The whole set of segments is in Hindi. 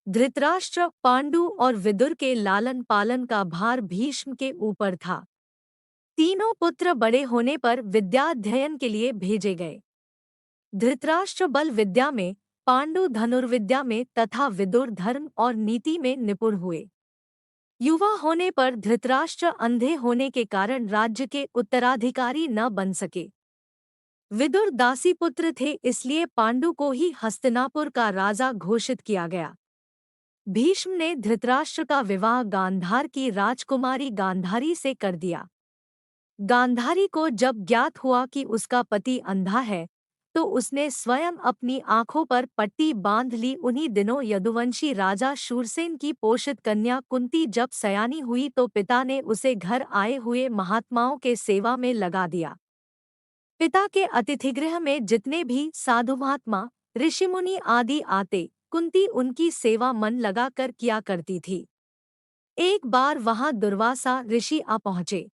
धृतराष्ट्र, पांडु और विदुर के लालन पालन का भार भीष्म के ऊपर था। तीनों पुत्र बड़े होने पर विद्याध्ययन के लिए भेजे गए। धृतराष्ट्र बल विद्या में, पांडु धनुर्विद्या में तथा विदुर धर्म और नीति में निपुण हुए। युवा होने पर धृतराष्ट्र अंधे होने के कारण राज्य के उत्तराधिकारी न बन सके। विदुर दासीपुत्र थे, इसलिए पांडु को ही हस्तिनापुर का राजा घोषित किया गया। भीष्म ने धृतराष्ट्र का विवाह गांधार की राजकुमारी गांधारी से कर दिया। गांधारी को जब ज्ञात हुआ कि उसका पति अंधा है, तो उसने स्वयं अपनी आंखों पर पट्टी बांध ली। उन्हीं दिनों यदुवंशी राजा शूरसेन की पोषित कन्या कुंती जब सयानी हुई तो पिता ने उसे घर आए हुए महात्माओं के सेवा में लगा दिया। पिता के अतिथिगृह में जितने भी साधु महात्मा, ऋषिमुनि आदि आते, कुंती उनकी सेवा मन लगाकर किया करती थी। एक बार वहां दुर्वासा ऋषि आ पहुंचे।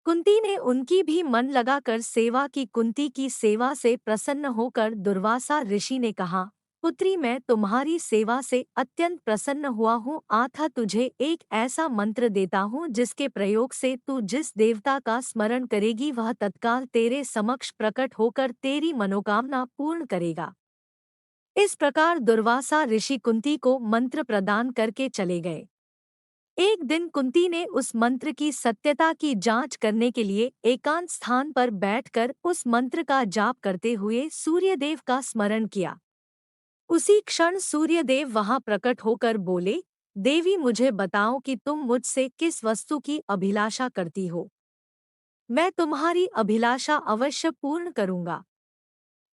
कुंती ने उनकी भी मन लगाकर सेवा की। कुंती की सेवा से प्रसन्न होकर दुर्वासा ऋषि ने कहा, पुत्री, मैं तुम्हारी सेवा से अत्यंत प्रसन्न हुआ हूँ। आथा तुझे एक ऐसा मंत्र देता हूँ जिसके प्रयोग से तू जिस देवता का स्मरण करेगी वह तत्काल तेरे समक्ष प्रकट होकर तेरी मनोकामना पूर्ण करेगा। इस प्रकार दुर्वासा ऋषि कुंती को मंत्र प्रदान करके चले गए। एक दिन कुंती ने उस मंत्र की सत्यता की जांच करने के लिए एकांत स्थान पर बैठकर उस मंत्र का जाप करते हुए सूर्यदेव का स्मरण किया। उसी क्षण सूर्यदेव वहां प्रकट होकर बोले, देवी, मुझे बताओ कि तुम मुझसे किस वस्तु की अभिलाषा करती हो। मैं तुम्हारी अभिलाषा अवश्य पूर्ण करूंगा।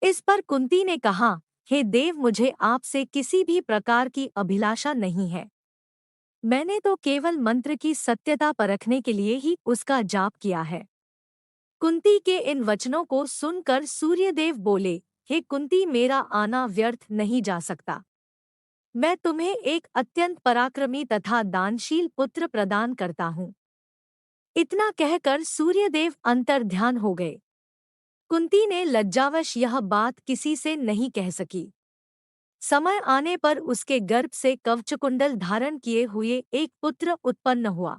इस पर कुंती ने कहा, हे देव, मुझे आपसे किसी भी प्रकार की अभिलाषा नहीं है। मैंने तो केवल मंत्र की सत्यता परखने के लिए ही उसका जाप किया है। कुंती के इन वचनों को सुनकर सूर्यदेव बोले, हे कुंती, मेरा आना व्यर्थ नहीं जा सकता। मैं तुम्हें एक अत्यंत पराक्रमी तथा दानशील पुत्र प्रदान करता हूँ। इतना कहकर सूर्यदेव अंतर्ध्यान हो गए। कुंती ने लज्जावश यह बात किसी से नहीं कह सकी। समय आने पर उसके गर्भ से कवचकुंडल धारण किए हुए एक पुत्र उत्पन्न हुआ।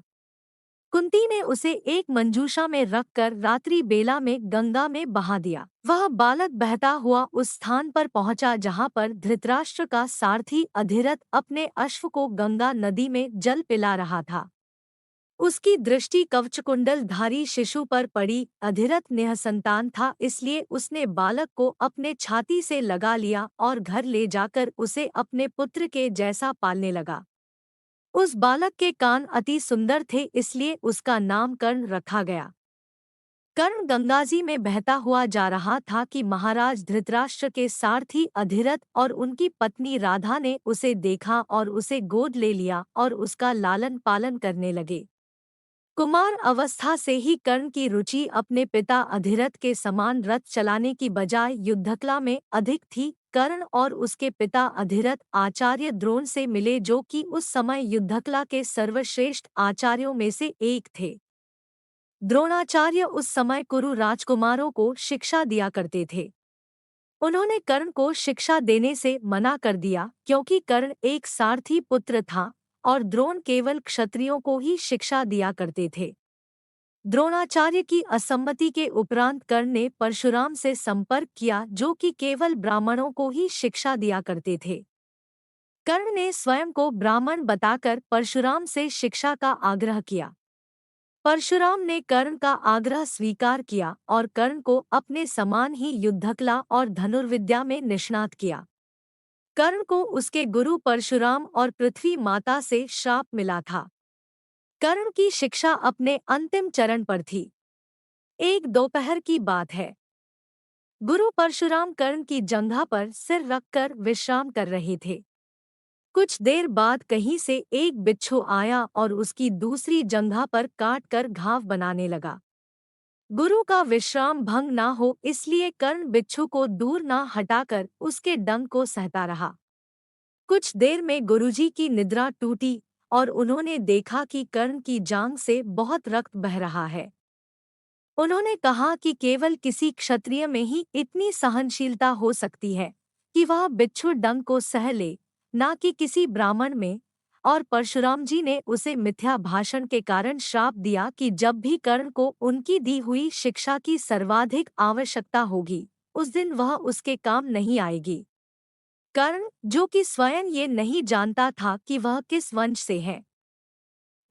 कुंती ने उसे एक मंजूषा में रखकर रात्रि बेला में गंगा में बहा दिया। वह बालक बहता हुआ उस स्थान पर पहुंचा जहां पर धृतराष्ट्र का सारथी अधिरथ अपने अश्व को गंगा नदी में जल पिला रहा था। उसकी दृष्टि कवचकुंडल धारी शिशु पर पड़ी। अधिरथ निःसंतान था, इसलिए उसने बालक को अपने छाती से लगा लिया और घर ले जाकर उसे अपने पुत्र के जैसा पालने लगा। उस बालक के कान अति सुंदर थे, इसलिए उसका नाम कर्ण रखा गया। कर्ण गंगाजी में बहता हुआ जा रहा था कि महाराज धृतराष्ट्र के सारथी अधिरथ और उनकी पत्नी राधा ने उसे देखा और उसे गोद ले लिया और उसका लालन पालन करने लगे। कुमार अवस्था से ही कर्ण की रुचि अपने पिता अधिरथ के समान रथ चलाने की बजाय युद्धकला में अधिक थी। कर्ण और उसके पिता अधिरथ आचार्य द्रोण से मिले, जो कि उस समय युद्धकला के सर्वश्रेष्ठ आचार्यों में से एक थे। द्रोणाचार्य उस समय कुरु राजकुमारों को शिक्षा दिया करते थे। उन्होंने कर्ण को शिक्षा देने से मना कर दिया, क्योंकि कर्ण एक सारथी पुत्र था और द्रोण केवल क्षत्रियों को ही शिक्षा दिया करते थे। द्रोणाचार्य की असम्मति के उपरांत कर्ण ने परशुराम से संपर्क किया, जो कि केवल ब्राह्मणों को ही शिक्षा दिया करते थे। कर्ण ने स्वयं को ब्राह्मण बताकर परशुराम से शिक्षा का आग्रह किया। परशुराम ने कर्ण का आग्रह स्वीकार किया और कर्ण को अपने समान ही युद्धकला और धनुर्विद्या में निष्णात किया। कर्ण को उसके गुरु परशुराम और पृथ्वी माता से श्राप मिला था। कर्ण की शिक्षा अपने अंतिम चरण पर थी। एक दोपहर की बात है। गुरु परशुराम कर्ण की जंघा पर सिर रखकर विश्राम कर रहे थे। कुछ देर बाद कहीं से एक बिच्छू आया और उसकी दूसरी जंघा पर काट कर घाव बनाने लगा। गुरु का विश्राम भंग ना हो, इसलिए कर्ण बिच्छू को दूर ना हटाकर उसके डंक को सहता रहा। कुछ देर में गुरुजी की निद्रा टूटी और उन्होंने देखा कि कर्ण की जांघ से बहुत रक्त बह रहा है। उन्होंने कहा कि केवल किसी क्षत्रिय में ही इतनी सहनशीलता हो सकती है कि वह बिच्छू डंक को सह ले, ना कि किसी ब्राह्मण में। और परशुराम जी ने उसे मिथ्या भाषण के कारण श्राप दिया कि जब भी कर्ण को उनकी दी हुई शिक्षा की सर्वाधिक आवश्यकता होगी, उस दिन वह उसके काम नहीं आएगी। कर्ण, जो कि स्वयं ये नहीं जानता था कि वह किस वंश से है,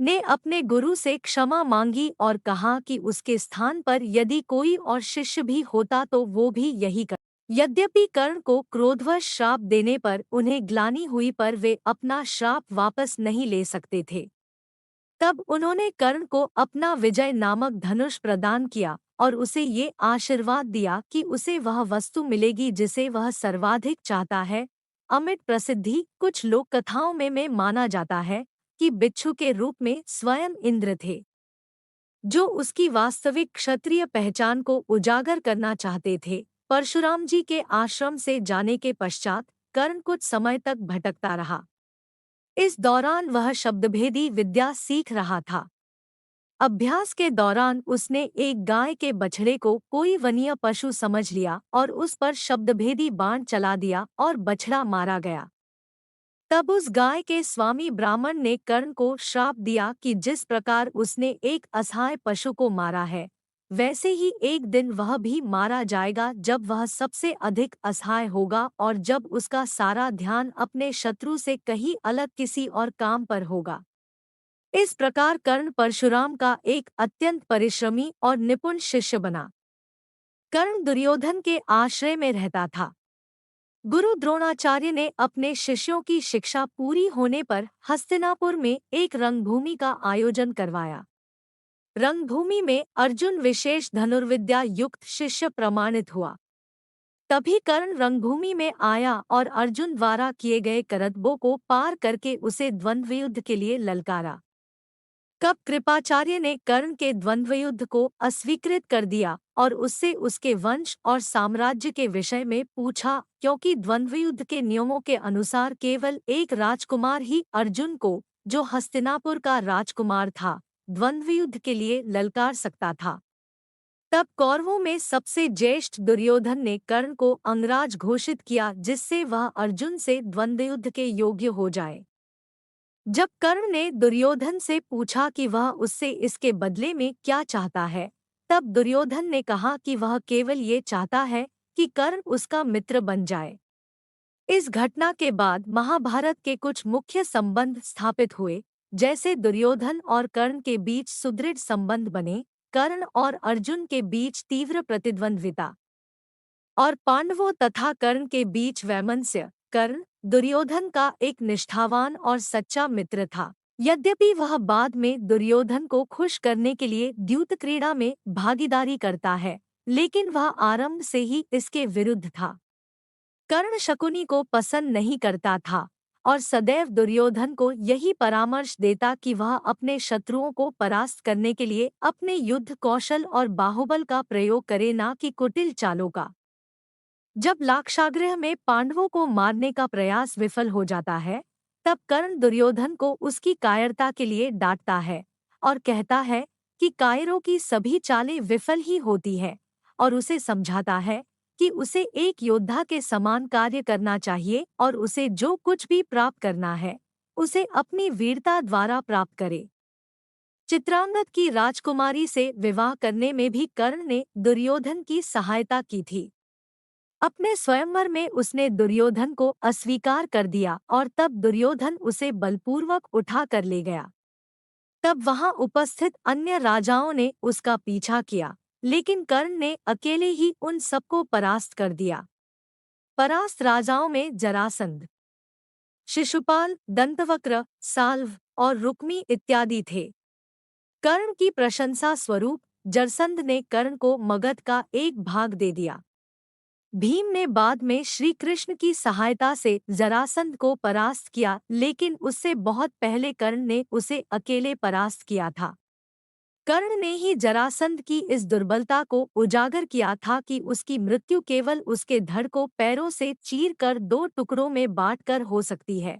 ने अपने गुरु से क्षमा मांगी और कहा कि उसके स्थान पर यदि कोई और शिष्य भी होता तो वो भी यही कर। यद्यपि कर्ण को क्रोधवश श्राप देने पर उन्हें ग्लानि हुई, पर वे अपना श्राप वापस नहीं ले सकते थे। तब उन्होंने कर्ण को अपना विजय नामक धनुष प्रदान किया और उसे ये आशीर्वाद दिया कि उसे वह वस्तु मिलेगी जिसे वह सर्वाधिक चाहता है। अमिट प्रसिद्धि कुछ लोक कथाओं में माना जाता है कि बिच्छू के रूप में स्वयं इंद्र थे, जो उसकी वास्तविक क्षत्रिय पहचान को उजागर करना चाहते थे। परशुराम जी के आश्रम से जाने के पश्चात कर्ण कुछ समय तक भटकता रहा। इस दौरान वह शब्दभेदी विद्या सीख रहा था। अभ्यास के दौरान उसने एक गाय के बछड़े को कोई वन्य पशु समझ लिया और उस पर शब्दभेदी बाण चला दिया और बछड़ा मारा गया। तब उस गाय के स्वामी ब्राह्मण ने कर्ण को श्राप दिया कि जिस प्रकार उसने एक असहाय पशु को मारा है, वैसे ही एक दिन वह भी मारा जाएगा, जब वह सबसे अधिक असहाय होगा और जब उसका सारा ध्यान अपने शत्रु से कहीं अलग किसी और काम पर होगा। इस प्रकार कर्ण परशुराम का एक अत्यंत परिश्रमी और निपुण शिष्य बना। कर्ण दुर्योधन के आश्रय में रहता था। गुरु द्रोणाचार्य ने अपने शिष्यों की शिक्षा पूरी होने पर हस्तिनापुर में एक रंगभूमि का आयोजन करवाया। रंगभूमि में अर्जुन विशेष धनुर्विद्या युक्त शिष्य प्रमाणित हुआ। तभी कर्ण रंगभूमि में आया और अर्जुन द्वारा किए गए करतबों को पार करके उसे द्वंद्वयुद्ध के लिए ललकारा। कब कृपाचार्य ने कर्ण के द्वंद्वयुद्ध को अस्वीकृत कर दिया और उससे उसके वंश और साम्राज्य के विषय में पूछा, क्योंकि द्वंद्वयुद्ध के नियमों के अनुसार केवल एक राजकुमार ही अर्जुन को, जो हस्तिनापुर का राजकुमार था, द्वंद्वयुद्ध के लिए ललकार सकता था। तब कौरवों में सबसे ज्येष्ठ दुर्योधन ने कर्ण को अंगराज घोषित किया, जिससे वह अर्जुन से द्वंद्वयुद्ध के योग्य हो जाए। जब कर्ण ने दुर्योधन से पूछा कि वह उससे इसके बदले में क्या चाहता है, तब दुर्योधन ने कहा कि वह केवल ये चाहता है कि कर्ण उसका मित्र बन जाए। इस घटना के बाद महाभारत के कुछ मुख्य संबंध स्थापित हुए, जैसे दुर्योधन और कर्ण के बीच सुदृढ़ संबंध बने, कर्ण और अर्जुन के बीच तीव्र प्रतिद्वंद्विता और पांडवों तथा कर्ण के बीच वैमनस्य। कर्ण दुर्योधन का एक निष्ठावान और सच्चा मित्र था। यद्यपि वह बाद में दुर्योधन को खुश करने के लिए द्यूत क्रीड़ा में भागीदारी करता है, लेकिन वह आरंभ से ही इसके विरुद्ध था। कर्ण शकुनी को पसंद नहीं करता था और सदैव दुर्योधन को यही परामर्श देता कि वह अपने शत्रुओं को परास्त करने के लिए अपने युद्ध कौशल और बाहुबल का प्रयोग करे, ना कि कुटिल चालों का। जब लाक्षागृह में पांडवों को मारने का प्रयास विफल हो जाता है, तब कर्ण दुर्योधन को उसकी कायरता के लिए डांटता है और कहता है कि कायरों की सभी चालें विफल ही होती है, और उसे समझाता है कि उसे एक योद्धा के समान कार्य करना चाहिए और उसे जो कुछ भी प्राप्त करना है, उसे अपनी वीरता द्वारा प्राप्त करे। चित्रांगद की राजकुमारी से विवाह करने में भी कर्ण ने दुर्योधन की सहायता की थी। अपने स्वयंवर में उसने दुर्योधन को अस्वीकार कर दिया और तब दुर्योधन उसे बलपूर्वक उठा कर ले गया। तब वहां उपस्थित अन्य राजाओं ने उसका पीछा किया, लेकिन कर्ण ने अकेले ही उन सबको परास्त कर दिया। परास्त राजाओं में जरासंध, शिशुपाल, दंतवक्र, साल्व और रुक्मी इत्यादि थे। कर्ण की प्रशंसा स्वरूप जरसंध ने कर्ण को मगध का एक भाग दे दिया। भीम ने बाद में श्री कृष्ण की सहायता से जरासंध को परास्त किया, लेकिन उससे बहुत पहले कर्ण ने उसे अकेले परास्त किया था। कर्ण ने ही जरासंध की इस दुर्बलता को उजागर किया था कि उसकी मृत्यु केवल उसके धड़ को पैरों से चीर कर दो टुकड़ों में बांटकर हो सकती है।